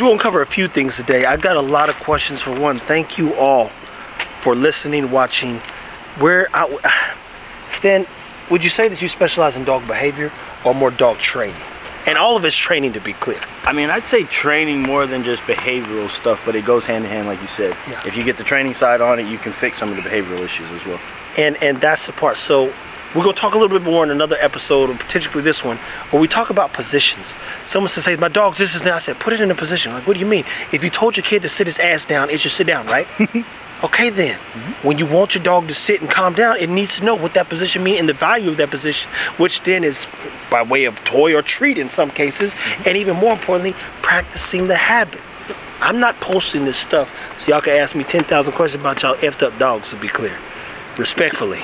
We're gonna cover a few things today. I got a lot of questions. For one, thank you all for listening, watching. Stan, would you say that you specialize in dog behavior or more dog training? And all of it's training, to be clear. I mean, I'd say training more than just behavioral stuff, but it goes hand in hand, like you said. Yeah. If you get the training side on it, you can fix some of the behavioral issues as well. And that's the part. So we're going to talk a little bit more in another episode, or particularly this one, where we talk about positions. Someone says, hey, my dog's this is that. I said, put it in a position. Like, what do you mean? If you told your kid to sit his ass down, it should sit down, right? Okay, then. When you want your dog to sit and calm down, it needs to know what that position means and the value of that position, which then is by way of toy or treat in some cases, and even more importantly, practicing the habit. I'm not posting this stuff so y'all can ask me 10,000 questions about y'all effed up dogs, to be clear. Respectfully.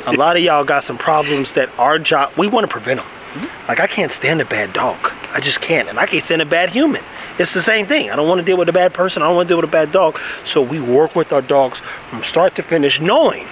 A lot of y'all got some problems that our job, we want to prevent them. Like, I can't stand a bad dog. I just can't. And I can't stand a bad human. It's the same thing. I don't want to deal with a bad person. I don't want to deal with a bad dog. So we work with our dogs from start to finish, knowing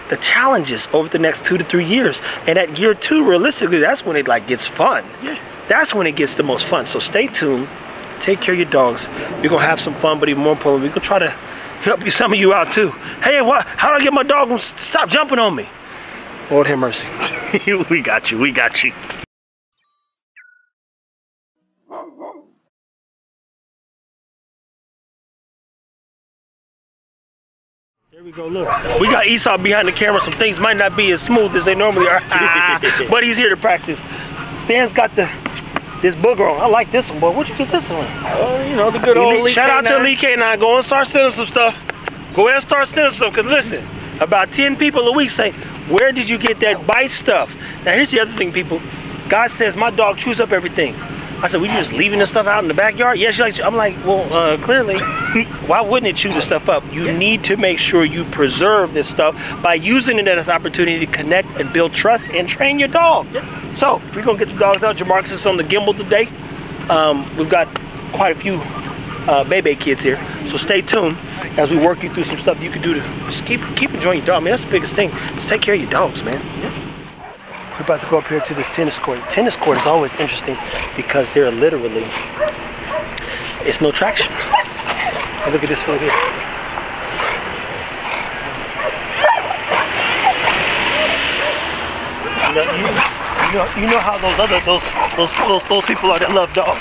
the challenges over the next 2 to 3 years. And at year 2, realistically, that's when it like gets fun. Yeah. That's when it gets the most fun. So stay tuned. Take care of your dogs. We're going to have some fun, but even more importantly, we're going to try to help you, some of you out too. Hey, how do I get my dog to stop jumping on me? Lord have mercy. We got you. We got you. There we go, look. We got Esau behind the camera. Some things might not be as smooth as they normally are. But he's here to practice. Stan's got this booger on. I like this one, boy. Where'd you get this one? You know, the good old Elite Shout out K9. to Elite K9. Go and start sending some stuff. Go ahead and start sending some. Because listen, about 10 people a week say, where did you get that bite stuff? Now, here's the other thing, people. God says, my dog chews up everything. I said, we just leaving this stuff out in the backyard? Yes, I'm like, well, clearly, why wouldn't it chew the stuff up? You need to make sure you preserve this stuff by using it as an opportunity to connect and build trust and train your dog. So, we're going to get the dogs out. Jamarcus is on the gimbal today. We've got quite a few Bebe kids here. So stay tuned as we work you through some stuff you can do to just keep enjoying your dog. I mean, that's the biggest thing. Just take care of your dogs, man. We're about to go up here to this tennis court. Tennis court is always interesting because they're literally, it's no traction. And look at this one here. You know how those people are that love dogs.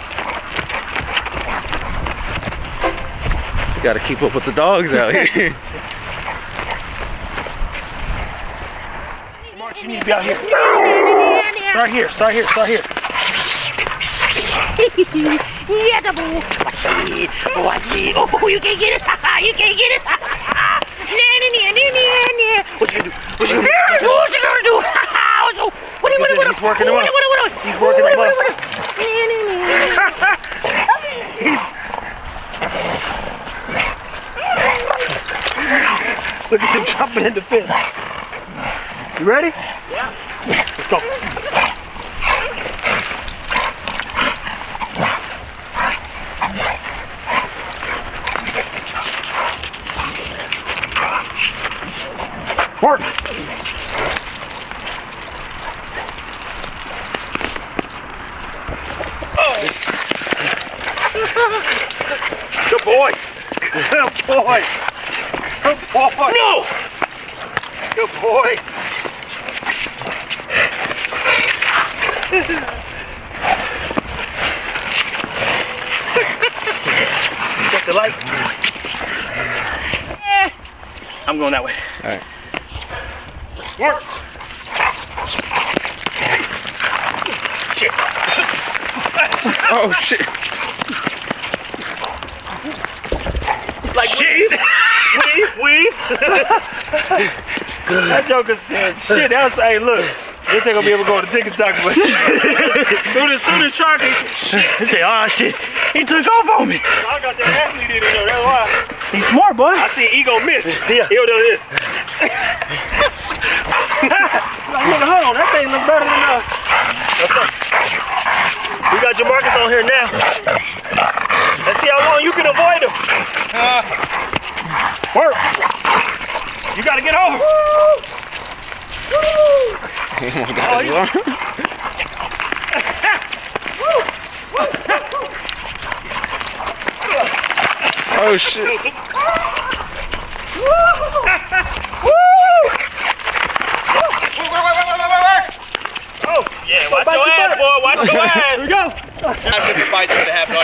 You gotta keep up with the dogs out here. Mark, you need to be out here. Start here. Yeah, the boo. Watch it. Oh, you can't get it. You can't get it. What you gonna do? What you gonna do? What He's working him up. He's working him up. Look at him jumping in the fence. You ready? Yeah. Let's go. Work. Good boys. Good boys. Good boys. No. Good boys. Get the light. I'm going that way. All right. Work. Shit. Oh shit. Like shit. Weave. That joker said shit. That's, hey, look. This ain't gonna be able to go to TikTok, but soon as Shark, he said, shit. He said, oh shit, he took off on me. I got that athlete in there, that's why. He's smart, boy. I see Ego miss. Yeah. He'll do this. Like, look, hold on, that thing look better than us. We got Jamarcus on here now. Let's see how long you can avoid him. Work. You gotta get over. He almost got his arm. Oh shit. Oh, yeah, watch your ass, boy. Watch your ass. Here we go. Different fights would have happened. I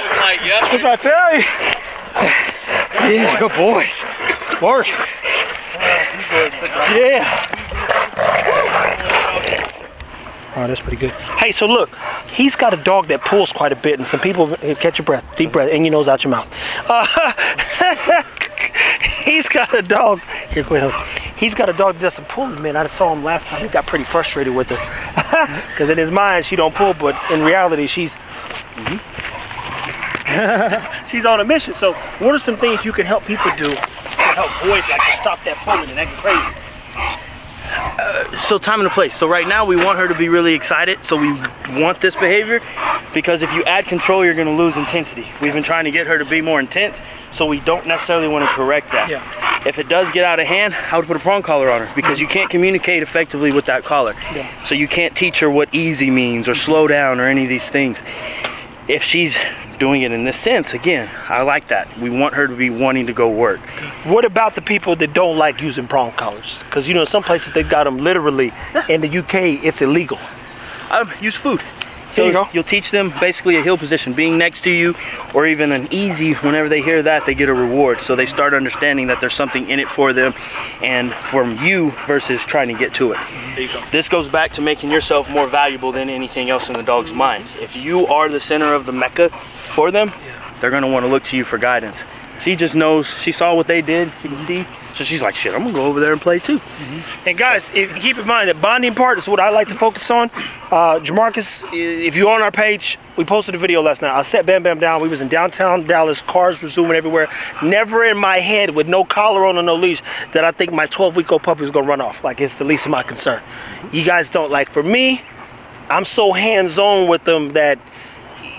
was like, yeah. What I tell you? Yeah, good boys. Work. Yeah. Oh, that's pretty good. Hey, so look, he's got a dog that pulls quite a bit, and some people catch your breath, deep breath, in your nose, out your mouth. He's got a dog. Here, go ahead. He's got a dog that does some pulling, man. I saw him last time. He got pretty frustrated with her, because in his mind she don't pull, but in reality she's she's on a mission. So, what are some things you can help people do to help boys like to stop that pulling and acting crazy? So time and a place. So right now we want her to be really excited. So we want this behavior because if you add control, you're gonna lose intensity. We've been trying to get her to be more intense, so we don't necessarily want to correct that. Yeah. If it does get out of hand, I would put a prong collar on her because you can't communicate effectively with that collar. Yeah. So you can't teach her what easy means or slow down or any of these things. If she's doing it in this sense, again, I like that. We want her to be wanting to go work. What about the people that don't like using prong collars? Because you know, some places they've got them literally. In the UK, it's illegal. Use food. There you go. You'll teach them basically a heel position, being next to you, or even an easy. Whenever they hear that, they get a reward. So they start understanding that there's something in it for them and from you versus trying to get to it. There you go. This goes back to making yourself more valuable than anything else in the dog's mind. If you are the center of the mecca for them, they're gonna want to look to you for guidance. She just knows, she saw what they did, she can see, so she's like, shit, I'm gonna go over there and play too. And guys, keep in mind that bonding part is what I like to focus on. Jamarcus, if you're on our page, we posted a video last night. I set Bam Bam down. We was in downtown Dallas, cars were zooming everywhere. Never in my head, with no collar on or no leash, that I think my 12-week-old puppy was gonna run off. Like, it's the least of my concern. You guys don't. Like, for me, I'm so hands-on with them that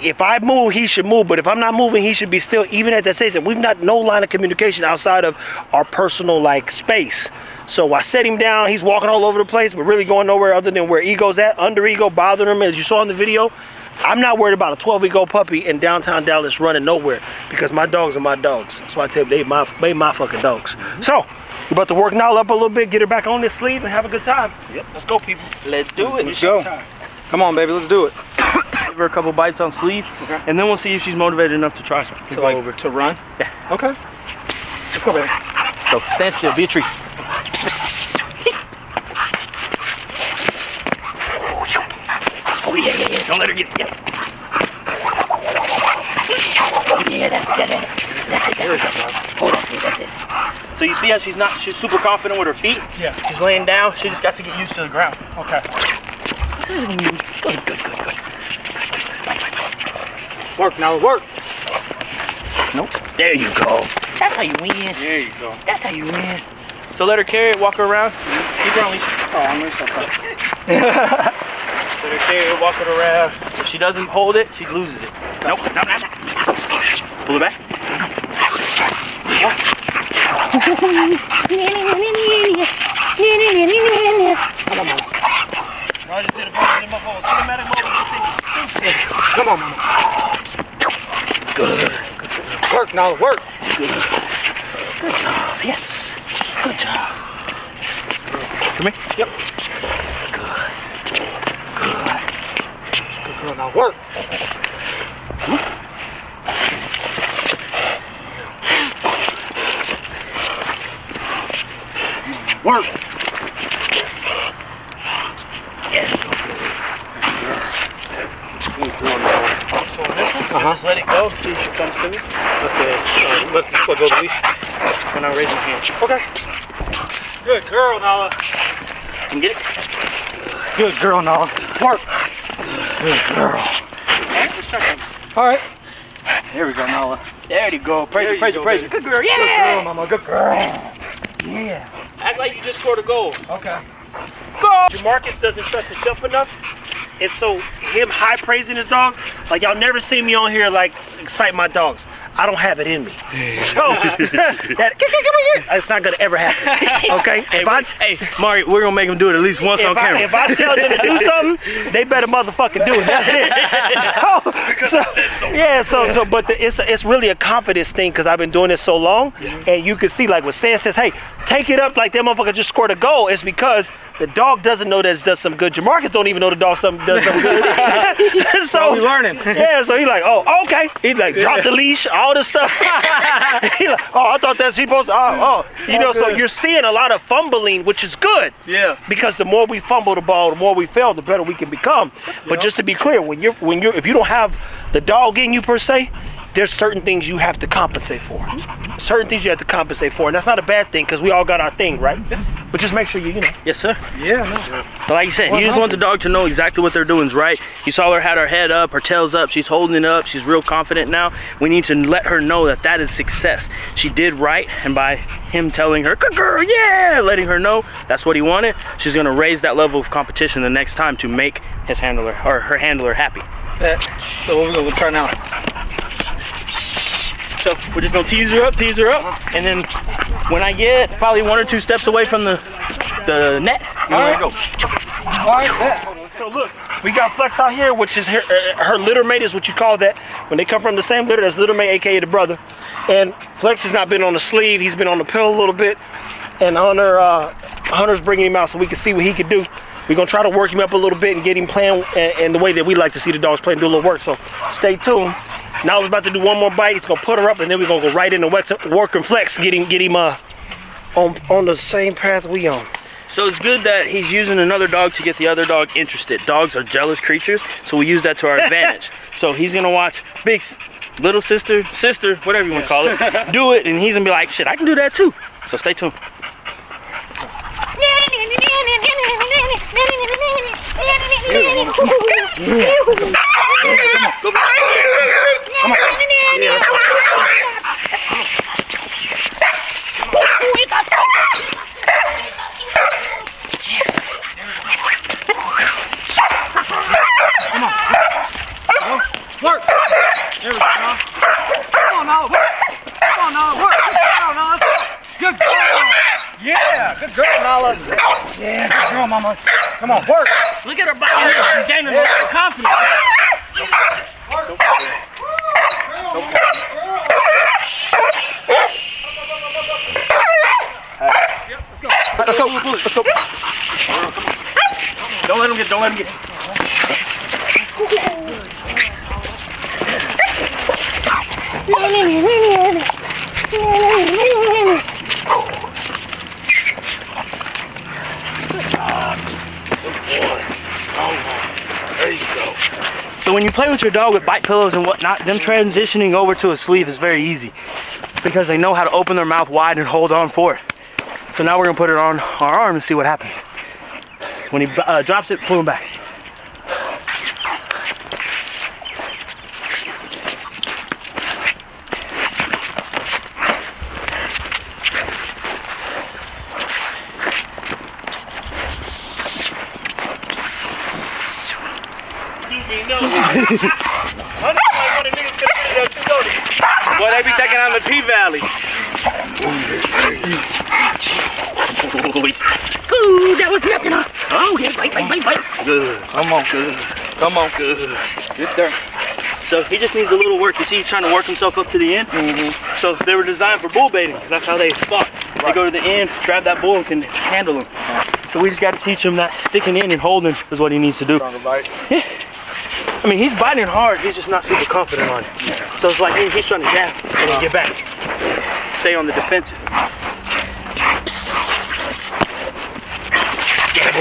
if I move, he should move, but if I'm not moving, he should be still. Even at that stage, we've not no line of communication outside of our personal like space. So I set him down. He's walking all over the place, but really going nowhere other than where Ego's at. Under Ego, bothering him, as you saw in the video. I'm not worried about a 12-week-old puppy in downtown Dallas running nowhere because my dogs are my dogs. That's why I tell you, they my fucking dogs. So we're about to work Nala up a little bit, get her back on this sleeve, and have a good time. Yep. Let's go, people. Let's do it. Let's go. Come on, baby, let's do it. Give her a couple bites on sleeve, and then we'll see if she's motivated enough to try something. To like over to run? Yeah. Okay. Let's go, baby. So stand still, be a tree. Oh, yeah, yeah, yeah. Don't let her get it. Yeah, yeah, that's it. That's it. Hold on, that's it. So you see how she's not super confident with her feet? Yeah. She's laying down. She just got to get used to the ground. Okay. Good. Work now, work. Nope. There you go. That's how you win. There you go. That's how you win. So let her carry it, walk her around. Keep her on leash. Oh, I'm gonna stop that. Let her carry it, walk it around. If she doesn't hold it, she loses it. Nope. No. Pull it back. I just did a bunch of them up on cinematic mode. Come on, mama. Good. Work now, work. Good job. Yes. Good job. Come here. Yep. Good girl, now work. Work. Yes. Just let it go. See if she comes to me. Okay, let's go to leash. When I raise my hand. Okay. Good girl, Nala. Can you get it? Good girl, Nala. Work. Good girl. Let's try something. All right. Here we go, Nala. There you go. Praise her. Good girl. Good Yeah. girl, mama. Good girl. Yeah. Act like you just scored a goal. Okay. Go! Jamarcus doesn't trust himself enough, And so him high praising his dogs, like y'all never see me on here like excite my dogs. I don't have it in me. So it's not gonna ever happen. Okay? Hey, Mario, we're gonna make him do it at least once on camera. If I tell them to do something, they better motherfucking do it. That's it. But it's really a confidence thing because I've been doing this so long, and you can see like when Stan says, "Hey, take it up," like that motherfucker just scored a goal. It's because the dog doesn't know that it does some good. Jamarcus don't even know the dog does some good. So we learning. Yeah, so he's like, oh, okay. He like drop the leash, all this stuff. He like, oh, I thought that's he supposed to, you know. So you're seeing a lot of fumbling, which is good. Yeah. Because the more we fumble the ball, the more we fail, the better we can become. But just to be clear, if you don't have the dog in you per se, there's certain things you have to compensate for. Certain things you have to compensate for, and that's not a bad thing because we all got our thing, right? But just make sure you know. Yes, sir. Yeah, no. But like you said, you just want the dog to know exactly what they're doing is right. You saw her had her head up, her tail's up, she's holding it up, she's real confident now. We need to let her know that that is success. She did right, and by him telling her, "Good girl, yeah," letting her know that's what he wanted, she's gonna raise that level of competition the next time to make his handler or her handler happy. So what we're gonna try now? So we're just gonna tease her up, and then when I get probably 1 or 2 steps away from the net, you're gonna go. All right, So look, we got Flex out here, which is her litter mate is what you call that. When they come from the same litter, that's litter mate, aka the brother. And Flex has not been on the sleeve, he's been on the pill a little bit. And Hunter's bringing him out so we can see what he can do. We're gonna try to work him up a little bit and get him playing in the way that we like to see the dogs play and do a little work. So stay tuned. Now we're about to do one more bite. It's gonna put her up, and then we're gonna go right into work and Flex, get him on the same path we on. So it's good that he's using another dog to get the other dog interested. Dogs are jealous creatures, so we use that to our advantage. So he's gonna watch little sister, whatever you wanna call it, do it, and he's gonna be like, shit, I can do that too. So stay tuned. work. There we go. Come on now, work. Come on now, work. Come on now, let's go. Good girl. Yeah, good girl, Nala. Yeah, good girl, mama. Come on, work. Look at her body. She's gaining a lot of confidence. Let's go. Let's go. Don't let him get. Don't let him get. So when you play with your dog with bite pillows and whatnot, them transitioning over to a sleeve is very easy because they know how to open their mouth wide and hold on for it. So now we're gonna put it on our arm and see what happens. When he drops it, pull him back. Boy, they be taking on the P-Valley. Ooh, that was nothing. Oh, yeah, bite. Good. Come on, good. Come on, good. Get there. So he just needs a little work. You see, he's trying to work himself up to the end. So they were designed for bull baiting. That's how they fought. They go to the end, grab that bull, and can handle him. So we just got to teach him that sticking in and holding is what he needs to do. Yeah. I mean, he's biting hard. He's just not super confident on it. So it's like he's trying to jab and then get back. Stay on the defensive.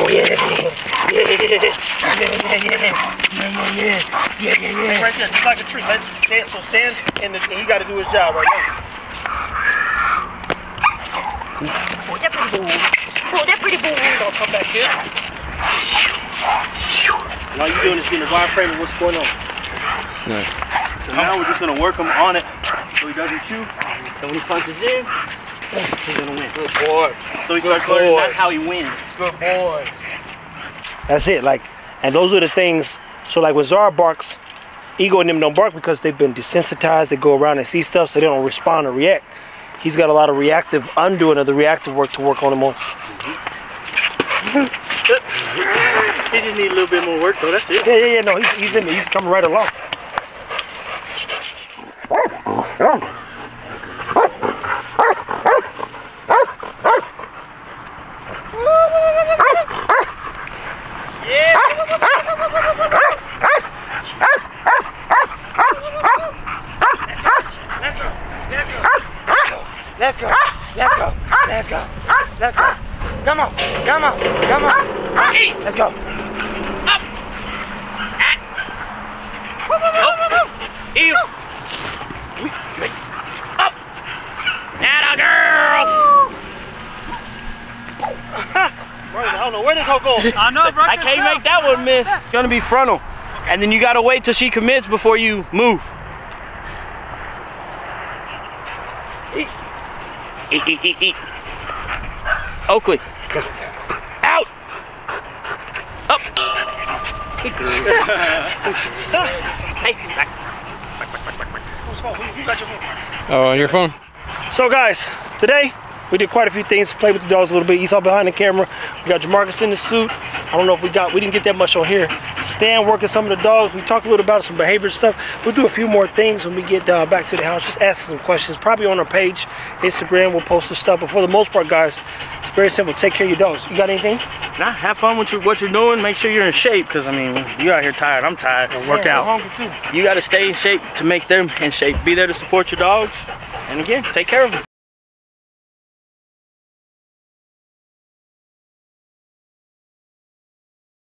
Yeah. Right there, just like a tree. Let him stand. So stand, and he got to do his job right now. Oh, that pretty bull. Oh, that pretty bull. So I'll come back here. And all you're doing is getting a wireframe of what's going on. Nice. So now we're just going to work him on it so he doesn't chew. So when he punches in, he's going to win. Good boy. So he starts learning that's how he wins. Good boy. That's it. Like, And those are the things. So like when Zara barks, Ego and them don't bark because they've been desensitized. They go around and see stuff, so they don't respond or react. He's got a lot of reactive undoing of the reactive work to work on him on. He just need a little bit more work though, that's it. Yeah. No, he's in there. He's coming right along. Let's go. Come on. Let's go. Ew. Up. Atta girls. Bro, I don't know where this hoe goes. I know, bro. I can't make that one miss. It's gonna be frontal. And then you gotta wait till she commits before you move. Eat. Oakley. Out. Up. Hey, back. Who got your phone? Oh, on your phone? So guys, today we did quite a few things. Played with the dogs a little bit. You saw behind the camera. We got Jamarcus in the suit. I don't know if we didn't get that much on here. Stan working some of the dogs. We talked a little about some behavior stuff. We'll do a few more things when we get back to the house. Just asking some questions. Probably on our page, Instagram, we'll post this stuff. But for the most part, guys, it's very simple. Take care of your dogs. You got anything? Nah, have fun with what you're doing. Make sure you're in shape, because I mean, you out here tired. I'm tired. Work out. I'm hungry too. You got to stay in shape to make them in shape. Be there to support your dogs. And again, take care of them.